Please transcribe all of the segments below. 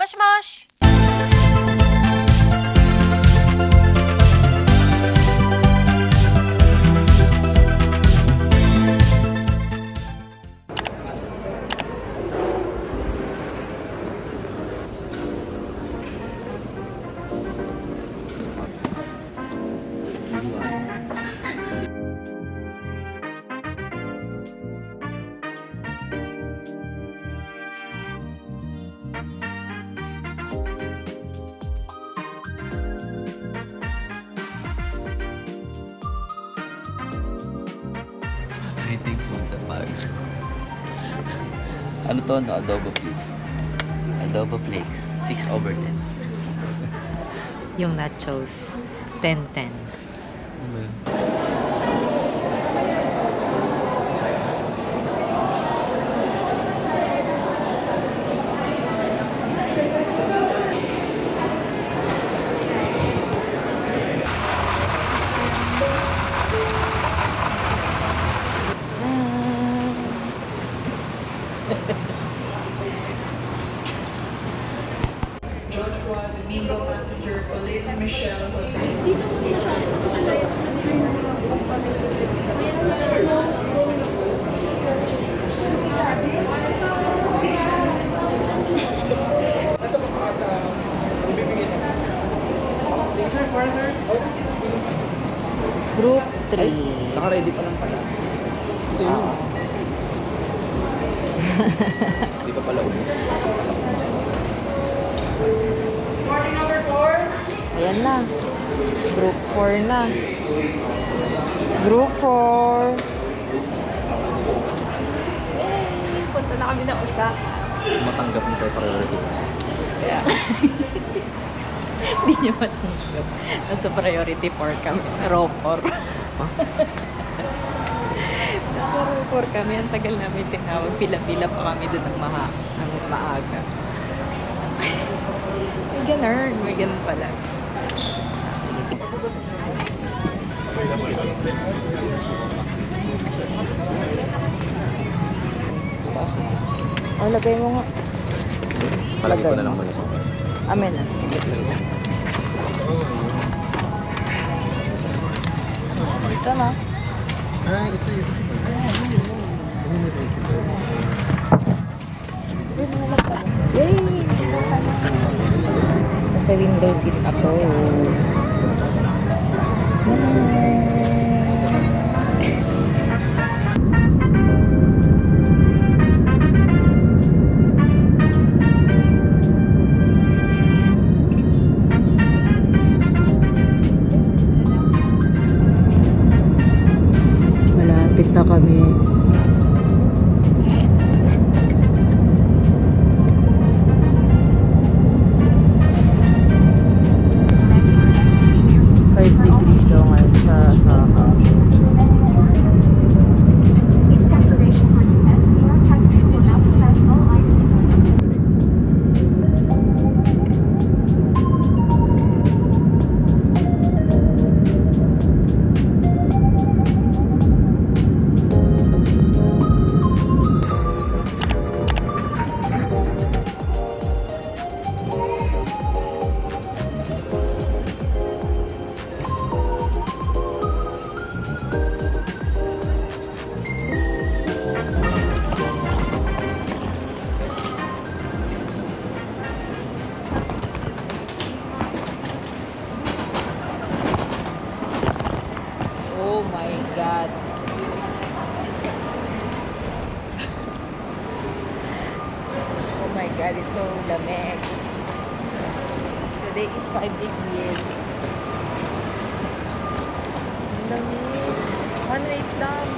しもし。Rating food sa pag. Ano to? No? Adobo flakes. Adobo flakes. 6/10. Yung nachos, 10-10. Joshua, Domingo Passenger, Pauline Michelle, Jose. Group 3. Naka-ready pa lang pala. Hindi pa pala ubos. Ayan na. Group 4 na. Group 4. Yay! Punta na kami ng Osaka. Matanggap mo tayo priority. Kaya, hindi niya matanggap. Nasa priority 4 kami. Row 4. Nasa row 4 kami. Ang tagal namin tinawag. Pila-pila pa kami doon ng maaga. May ganun pala. Lagay mo nga. Palagay ko Lagay na lang mo. muna sa Amen na. Sama. Yay! Nasa window seat ako. Malapit na kami. Oh my God. Oh my God, it's so lamig. Today is 5 degrees. Ang lamig. 1 lang.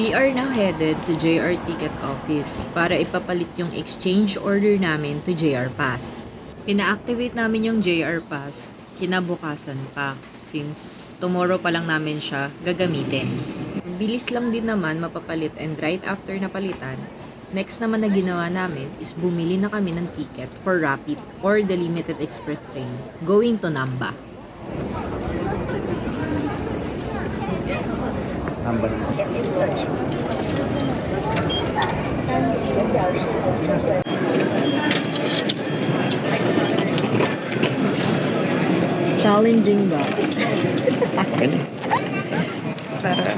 We are now headed to JR Ticket Office para ipapalit yung exchange order namin to JR Pass. Pina-activate namin yung JR Pass, kinabukasan pa. since tomorrow pa lang namin siya gagamitin. Bilis lang din naman mapapalit and right after napalitan, next naman na ginawa namin is bumili na kami ng ticket for Rapid or the Limited Express train going to Namba. Number. Challenging ba? Akin? Para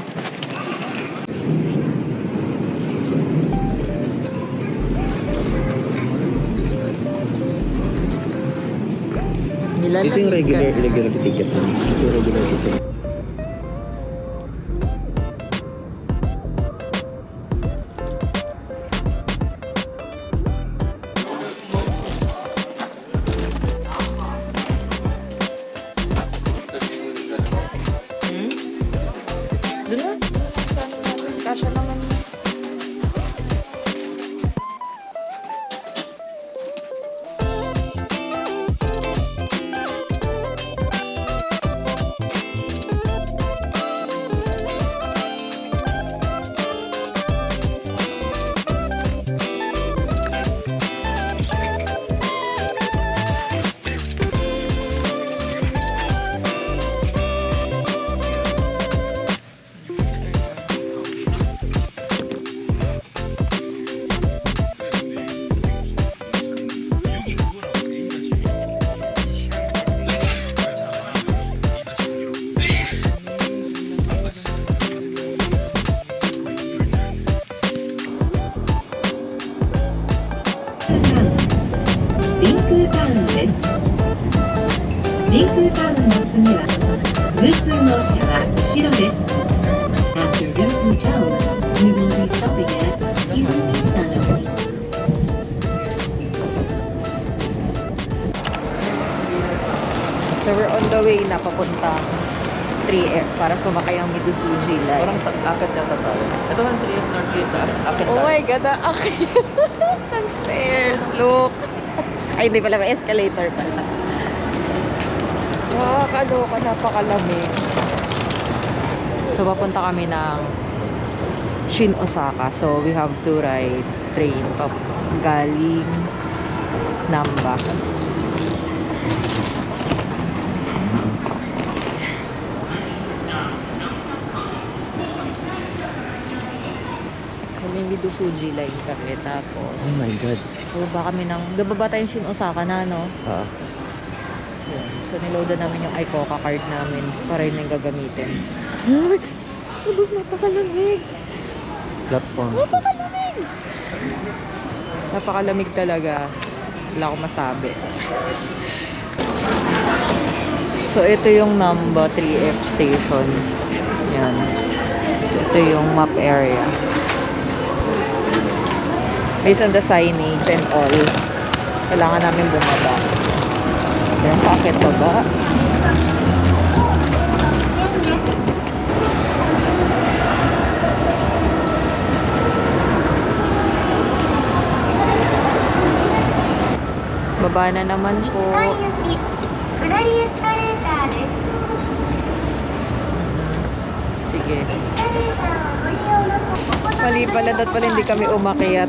Ito yung regular ticket. Ito yung regular ticket. Doon na. Sana natin. Kasya naman. So we're on the way na papuntang 3F para sumakay ang Midosuji line. Parang akit yata tayo. Ito man 3F North Gate, taas akit Oh tayo. my God, ang stairs. Look. Ay, hindi pala. May escalator pala. Nakakaloka. Napakalamig. So, papunta kami ng Shin Osaka. So, we have to ride train galing Namba. May Midosuji line kami. Tapos, Oh my God. bababa kami ng... Bababa tayong Shin Osaka na, no? Ah. Yun. So, niloadan namin yung iCoca card namin para yun yung gagamitin. Ay! Ubus, napakalamig! Platform. Napakalamig! Napakalamig talaga. Wala akong masabi. So, ito yung Namba 3F station. Yan. So, ito yung map area. Based on the signage and all, kailangan namin bumaba. Yung packet baba. Baba na naman po. Sige. Mali pala, dat pala hindi kami umakyat.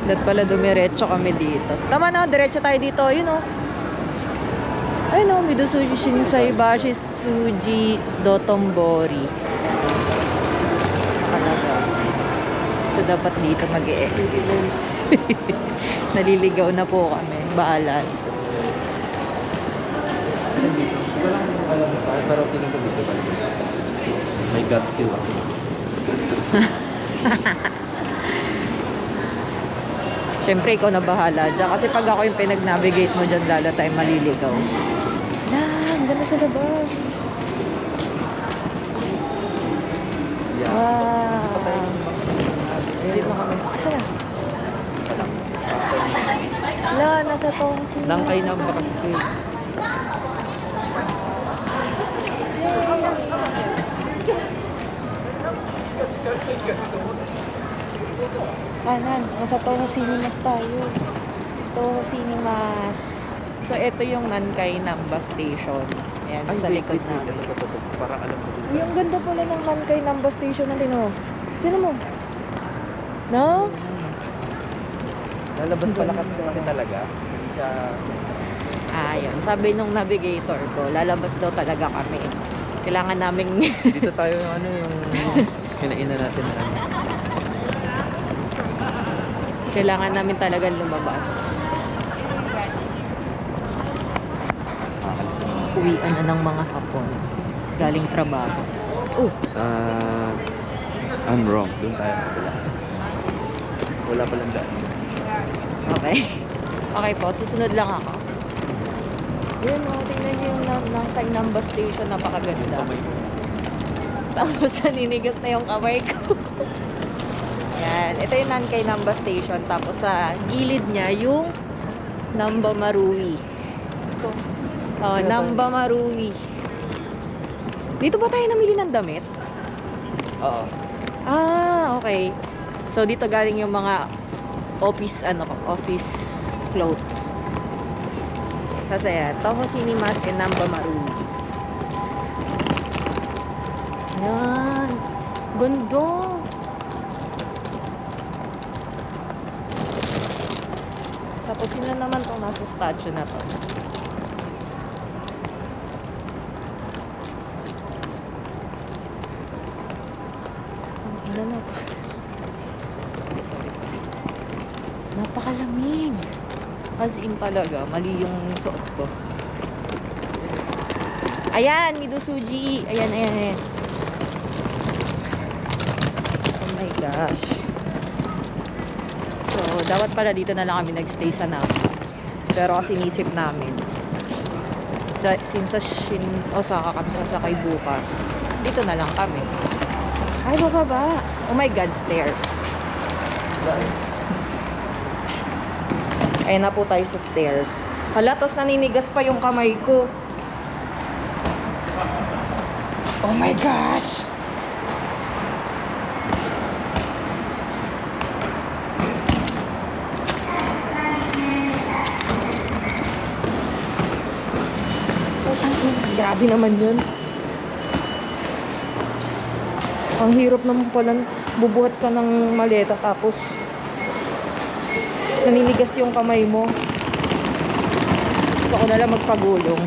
Dat pala dumiretso kami dito. Tama na, diretso tayo dito. Yun o. Ayun o, Midosuji Shinsaibashi Suji Dotonbori. Nakalaga. So, dapat dito mag-e-exit. Naliligaw na po kami. Baalan. Walang alam sa akin, pero feeling ko dito tayo. May gut feel ako. Siyempre, ikaw na bahala dyan. Kasi pag ako yung pinag-navigate mo dyan, lalo tayo maliligaw. Yan, ganda sa labas. Yeah. Wow. Ayun na kami. Asa na? Wala, nasa Tongsi. Nangkay na ba kasi ito eh. Kanan, nasa Toho Cinemas tayo. Toho Cinemas. So, ito yung Nankay Namba Station. Ayan, sa likod namin. Ito. Parang alam ko. Uy, ang ganda pala ng Nankay Namba Station natin, oh. Tignan mo. No? Lalabas pala Ganda. kasi talaga. Hindi siya... Ayun, sabi nung navigator ko, lalabas daw talaga kami. Kailangan naming Dito tayo yung ano yung... Kinainan natin na ano. kailangan namin talagang lumabas. Uwian na ng mga Hapon. Galing trabaho. Oh, I'm wrong. Doon tayo. Wala palang daan. okay. Okay po, susunod lang ako. Yun o, tingnan niyo yung Nankay Namba Station. Napakaganda. Kamay mo. Tapos naninigas na yung kamay ko. Yan. Ito yung Nankay Namba Station. Tapos sa gilid niya yung Namba Marui. So, Namba Marui. Dito ba tayo namili ng damit? Oo. Ah, okay. So dito galing yung mga office clothes. Kasi yan, Toho Cinemas and Namba Marui. Yan. Ganda. Tapos sino naman tong nasa statue na to? Ano na? Sorry. Napakalamig. As in talaga, mali yung suot ko. Ayan, Midosuji. Ayan. Oh my gosh. So, dapat pala dito na lang kami nagstay sa Napa. Pero kasi inisip namin, since sa Osaka kami sasakay bukas, dito na lang kami. Ay, bababa. Oh my God, stairs. Ayun na po tayo sa stairs. Hala, tas naninigas pa yung kamay ko. Oh my gosh! Grabe naman yun. Ang hirap naman pala bubuhat ka ng maleta tapos naninigas yung kamay mo. Gusto ko na lang magpagulong.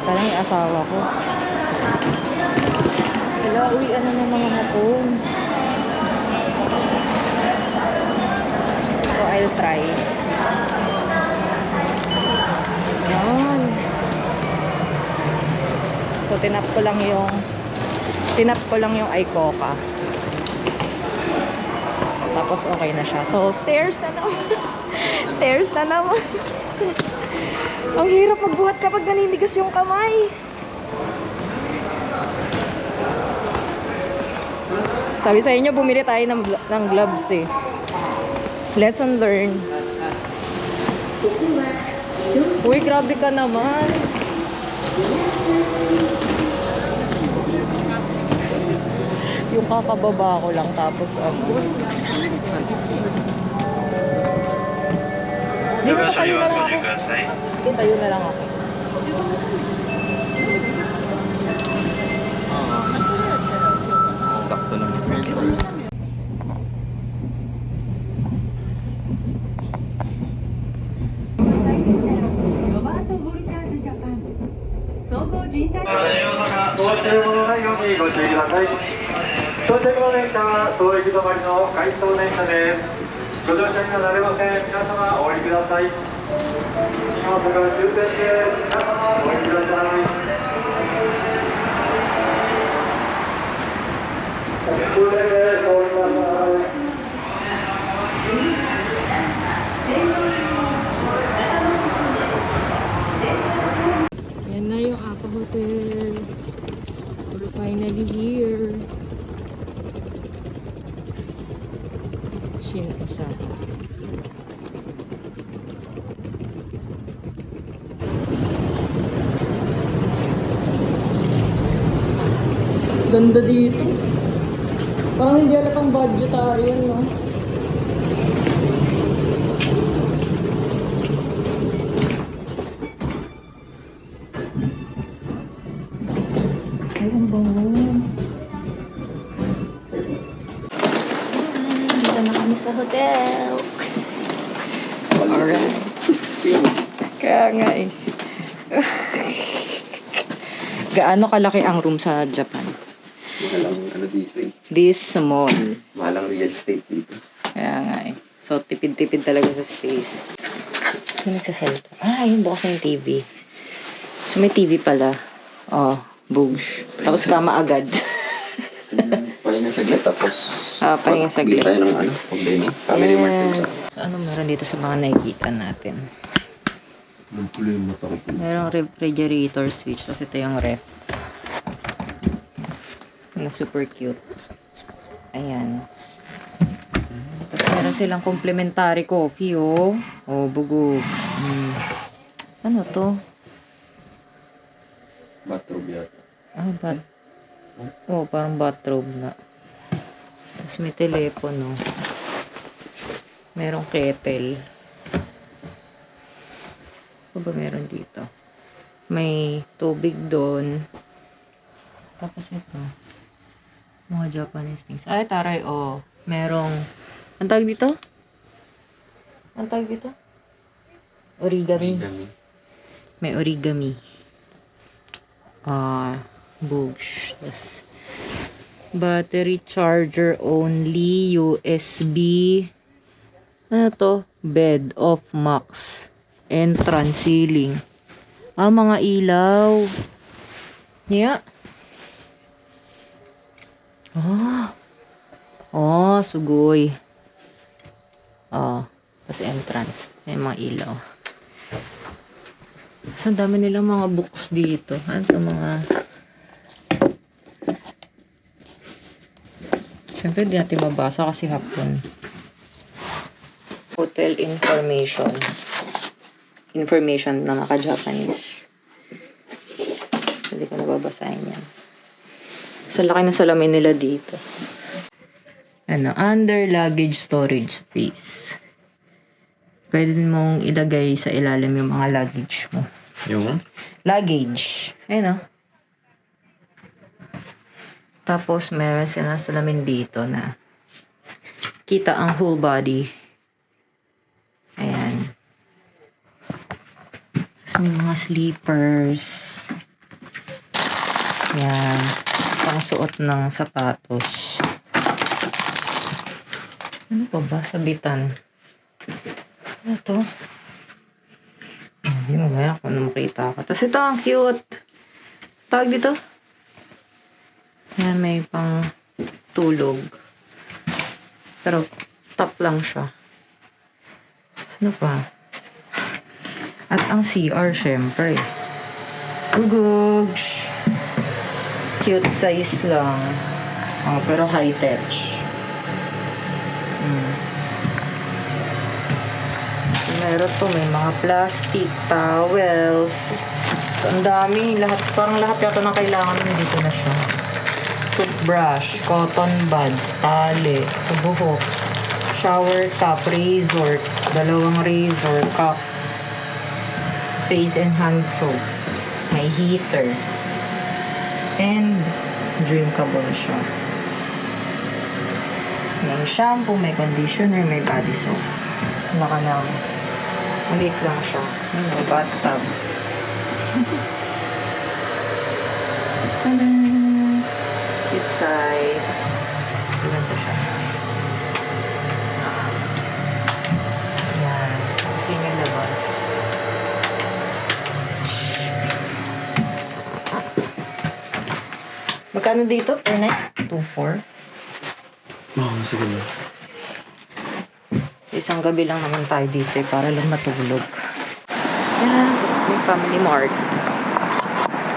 Parang yung asawa ko. Wala, uwian na ng mga Hapon. So, I'll try. Yan. So, tinap ko lang yung Icoca. Tapos, okay na siya. So, stairs na naman. Stairs na naman. Ang hirap magbuhat kapag naninigas yung kamay. Sabi sa inyo, bumili tayo ng gloves eh. Lesson learned. Uy, grabe ka naman. Yung kakababa ko lang tapos Dito tayo na lang ako. Tayo na lang ako. Sakto lang. Yan na yung Apa Hotel. We're finally here. Shin Osaka. Ganda dito. Parang hindi alatang budgetary yun, no? Ay, ang bango. Dito na kami sa hotel. Alright. Kaya nga eh. Gaano kalaki ang room sa Japan? Ano dito eh. This small. Mahalang real estate dito. Kaya nga eh. So, tipid-tipid talaga sa space. Sino nagsasalita? Ah, yun, bukas na yung TV. So, may TV pala. Oh, bugs. Tapos kama agad. Pahinga saglit tapos... Pahinga saglit. Bili tayo ng ano, problema. Family market. Yes. So, ano meron dito sa mga nakikita natin? Ang tuloy yung mata ko. Merong refrigerator switch. Tapos ito yung ref. Na super cute. Ayan. Tapos meron silang complimentary coffee, oh. Oh, bugog. Ano to? Bathrobe yata. Oh, parang bathrobe na. Tapos may telepono. Merong kettle. Ano ba meron dito? May tubig doon. Tapos ito. Mga Japanese things. Ay, taray, oh. Merong, ang tawag dito? Ang tawag dito? Origami. May origami. Books. Tapos, battery charger only, USB. Ano to? Bed of max. Entrance ceiling. Mga ilaw. Yeah. Sugoy. Tapos entrance. May mga ilaw. Ang dami nilang mga books dito. Ano to mga... Siyempre, di natin mabasa kasi hapon. Hotel information. Information na naka-Japanese. Hindi ko nababasahin yan. Sa laki ng salamin nila dito. Under luggage storage space. Pwede mong ilagay sa ilalim yung mga luggage mo. Yung? Luggage. Ayun, Tapos, meron sila salamin dito na kita ang whole body. Ayan. Tapos, may mga sleepers. Ayan. Pangsuot ng sapatos. Ano pa ba? Sabitan. Ano to? Hindi mo ba kung ano makita ka. Tapos ito, ang cute. Tawag dito. Ayan, may pang tulog. Pero, top lang siya. Ano pa? At ang CR, syempre. Gugugs. Cute size lang. Pero high-tech. Meron to, may mga plastic, towels. So, ang dami. Parang lahat yata na kailangan dito na siya. Toothbrush, cotton buds, tali, sa buhok, shower cap, razor, dalawang razor, cup, face and hand soap, may heater, and drinkable siya. May shampoo, may conditioner, may body soap. Wala ka lang. Maliit lang siya. May bathtub. Tada! Cute size. Ganito siya. Yan. Tapos yun yung labas. Magkano dito per night? 2,400? Sige na. Isang gabi lang naman tayo dito para lang matulog. Yan. May family mart.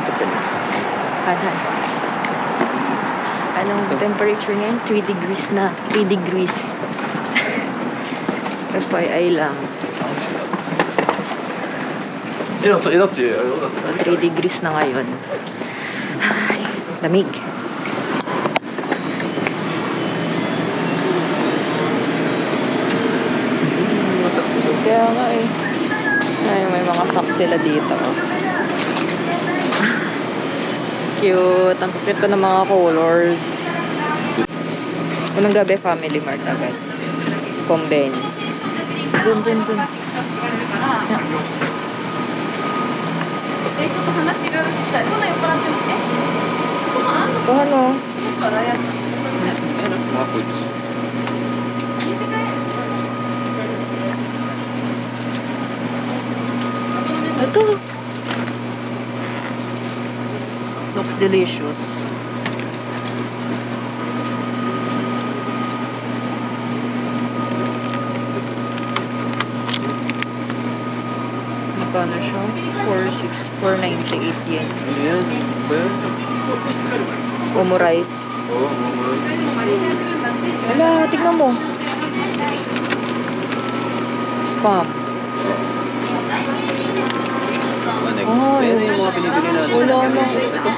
Ito na. Hi. Anong temperature ngayon? 3 degrees na. 3 degrees. FYI lang. だって 3 degrees na ngayon. Ay, lamig. nga eh. Ay, may mga socks sila dito. Oh. Cute. Ang cute pa ng mga colors. Unang gabi, Family Mart agad. Convenient. Dun. Ito ano? Ano? Mga foods. Ito. Looks delicious. Magkano siya? 498 yen. Ano yan? Ba yan? Omurice. Oo, Wala, tignan mo. Spam. Ano? Ayan na yung mga pinibili natin. Wala na. Ito.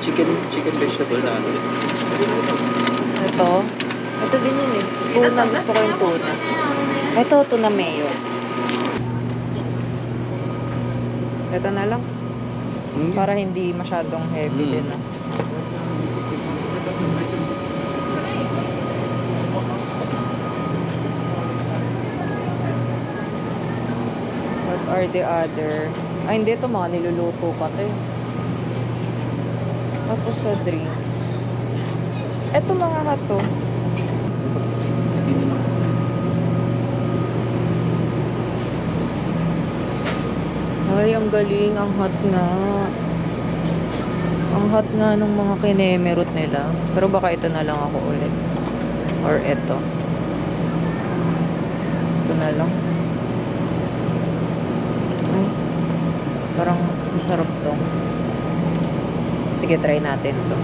Chicken vegetable na ano. Ito. Ito din yun eh. Tuna. Gusto ko yung tuna. Ito, tuna mayo. Ito na lang. Para hindi masyadong heavy din. Ah. What are the other? Ay, hindi. Ito mga niluluto ka to eh. Tapos sa drinks. Ito mga hato. Ay, ang galing. Ang hot nga. Ang hot nga nung mga kinemerot nila. Pero baka ito na lang ako ulit. Or ito. Ito na lang. Ay. Parang masarap to. Sige, try natin to.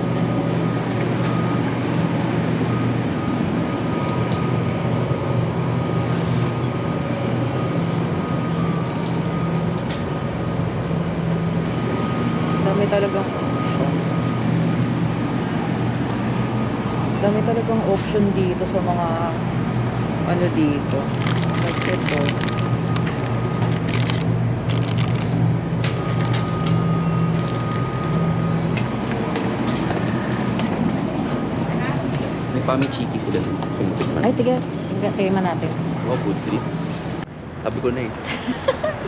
Dami talagang option. Dami talagang option dito sa mga ano dito. Like ito. May pamichiki sila. Sumutik man. Ay, tiga. Tingnan natin. Oh, food trip. Sabi ko na eh.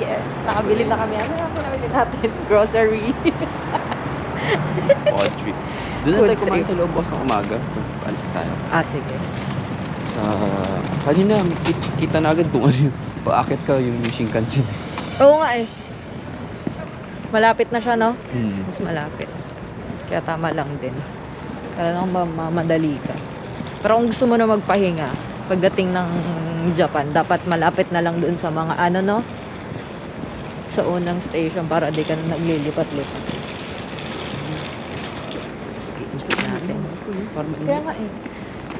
Yes. Nakabili na kami. Ano nga po nabili natin? Grocery. Food trip. Doon na Food tayo kumain trip. sa loob boss ng umaga. Alis tayo. Ah, sige. Sa... Kanina, kita na agad kung ano yun. Paakit ka yung Shinkansen. Oo nga eh. Malapit na siya, no? Hmm. Mas malapit. Kaya tama lang din. Kaya lang mamadali ka. Pero kung gusto mo na magpahinga, pagdating ng Japan, dapat malapit na lang dun sa mga ano, no? Sa unang station para di ka na naglilipat-lipat. Ikot natin. Kaya nga eh.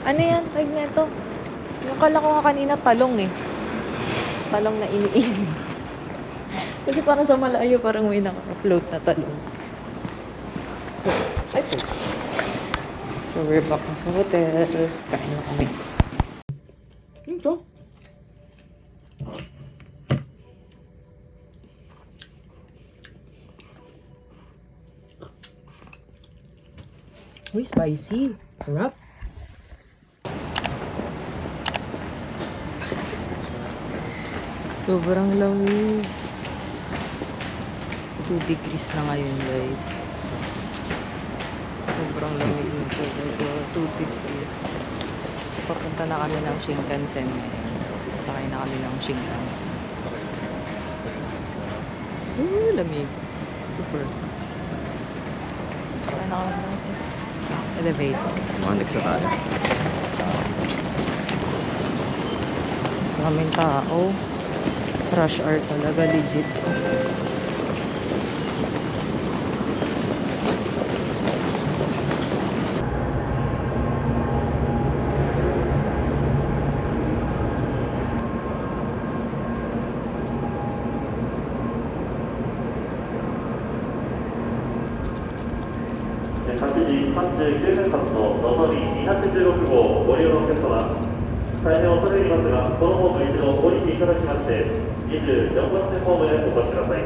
Ano yan? Tag na ito. Yung kala ko nga kanina talong eh. Talong na iniin. Kasi parang sa malayo parang may naka-float na talong. So, ay po. So, we're back na sa hotel. Kain na kami. Ito. Uy, spicy. Sarap. Sobrang lamig. 2 degrees na ngayon, guys. Sobrang lamig nito. 2 degrees. Papunta na kami ng Shinkansen ngayon. Sakay na kami ng Shinkansen. Lamig. Super. Sakay na kami ng elevator. Mga next na tayo. Maraming tao. Rush hour talaga, legit.8時39分発ののぞみ216号ご利用のお客様、大変恐れ入りますが、このホーム一度降りていただきまして、24番線ホームへお越しください。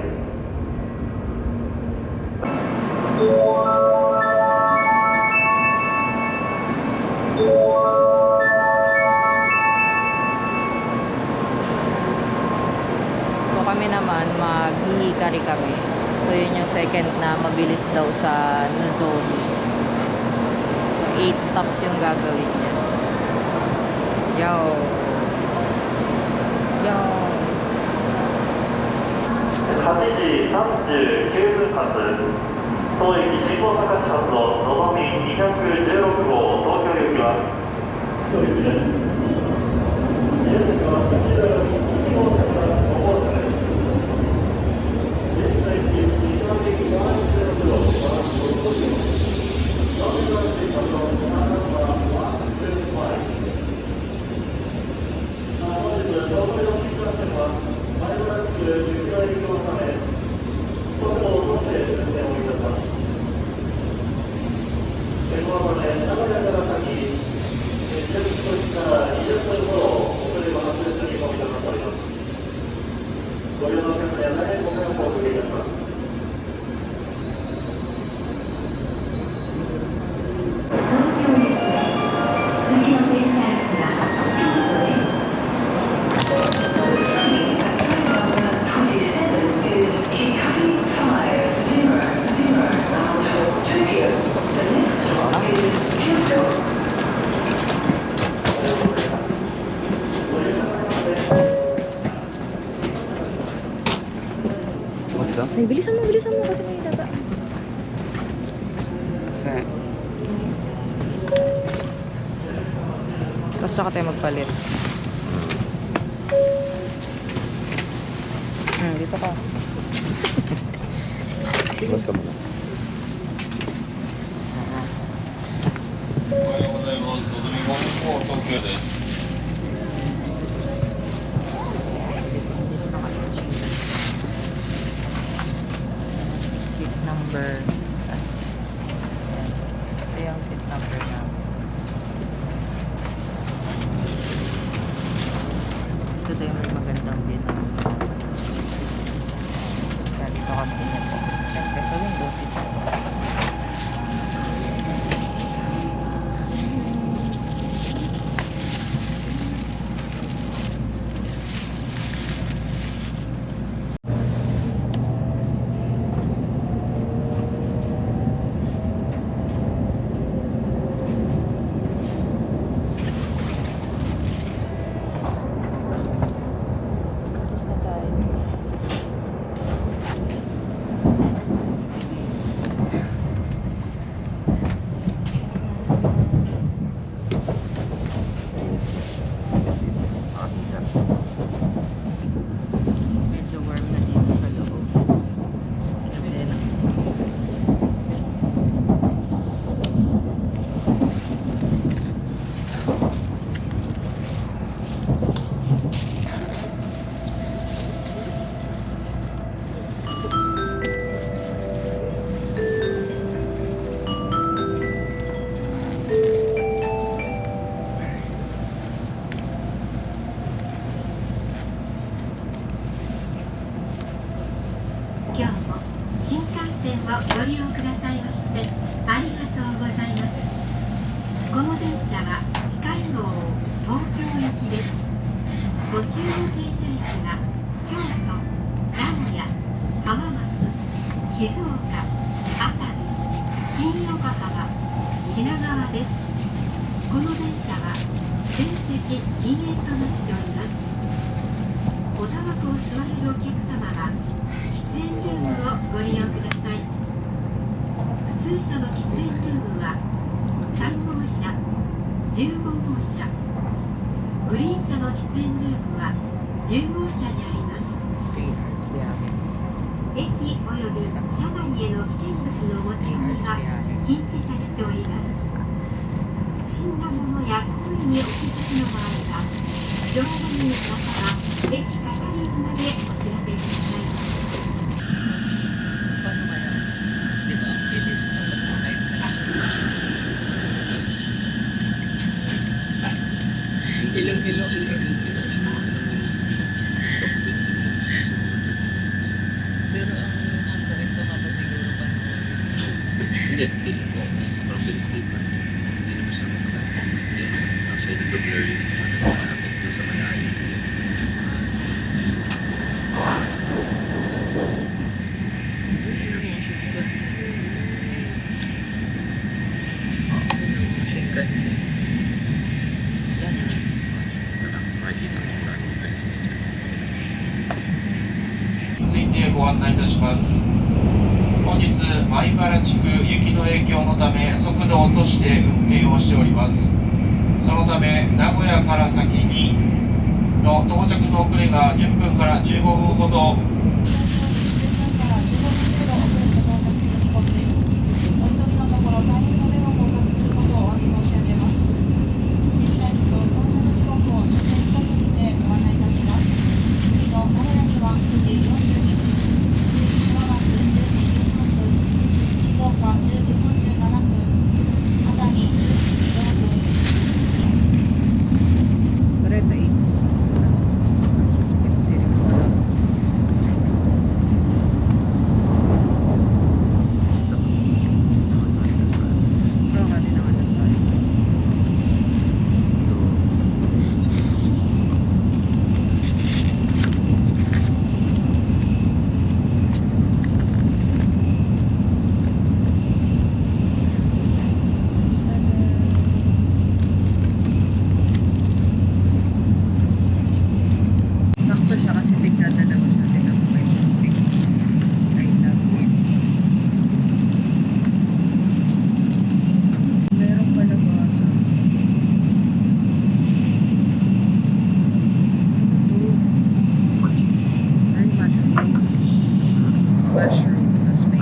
So kami naman, maghihikari kami. So yun yung second na mabilis daw sa Nozomi. So 8 stops yung gagawin niya. Yo! Yo! 8時39分発、当駅新大阪市発ののぞみ216号東京行きは、Ay, bilisan mo kasi may data. Tapos tsaka tayo magpalit. Dito ka. Mas ka muna. Seat number. Ito yung seat number namin. Ito tayo may magandang din. Kaya dito kami dito. Siyempre sa window seat. Tapos na tayo. Medyo warm na dito sa loob. Ganda lang.今日も新幹線をご利用くださいましてありがとうございます。この電車は光号東京行きです。途中の停車駅が京都、名古屋、浜松、静岡、熱海、新横浜、品川です。この電車は全席禁煙となっております。おタバコを吸われるお客様は喫煙ルームをご利用ください。普通車の喫煙ルームは3号車、15号車、グリーン車の喫煙ルームは10号車にあります。 3 hours ビヤ駅及び車内への危険物の持ち込みが禁止されております。不審なものや行為にお気づきの場合は乗務員または駅係員までお知らせください。 Paano kaya? Diba? Bilis na basta tayo. Ilong-ilong sir. Pero ang sakit sa mata siguro pa Hindi, feeling ko. Parang bilis paper. Hindi naman siya masakit. Hindi naman masakit. Actually, nag-blur yung sa malapit yung sa malayo. Parang makikita ko lang. 続いてご案内いたします。本日、米原地区雪の影響のため速度を落として運転をしております。そのため、名古屋から先にの到着の遅れが10分から15分ほどsakto siya kasi tigdadalawa siya. Tignan mo may tubig. I love it. Meron pala baso. Ito. Konchi. Ay, mushroom. Mushroom. Tapos may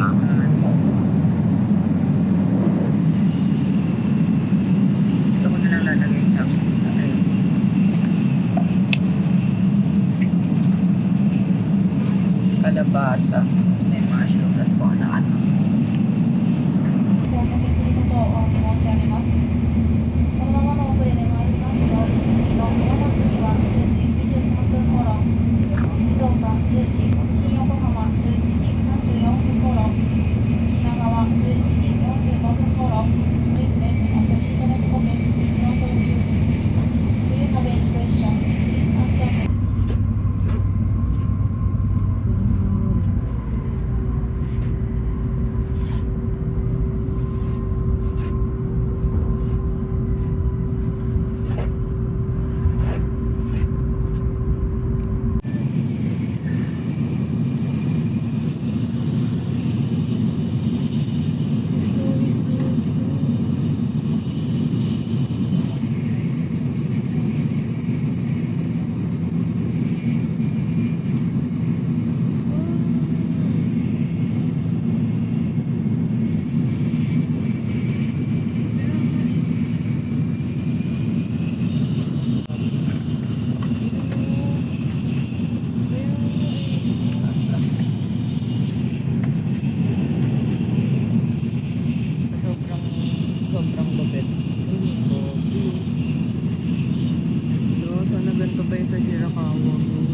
ito ko na lang lalagay yung chopstick. Ayun. Kalabasa. Tapos may mushroom. Tapos kung ano-ano. おかけすることを申し上げます。このままの遅れで参りますと、次の浜松には10時23分頃、静岡10時、新横浜11時34分頃、品川11時45分頃、Please make a seatbelt pocket in front of you. Do you have any question? Please ask us. Sobrang lupit. Sana ganito pa yun sa Shirakawa.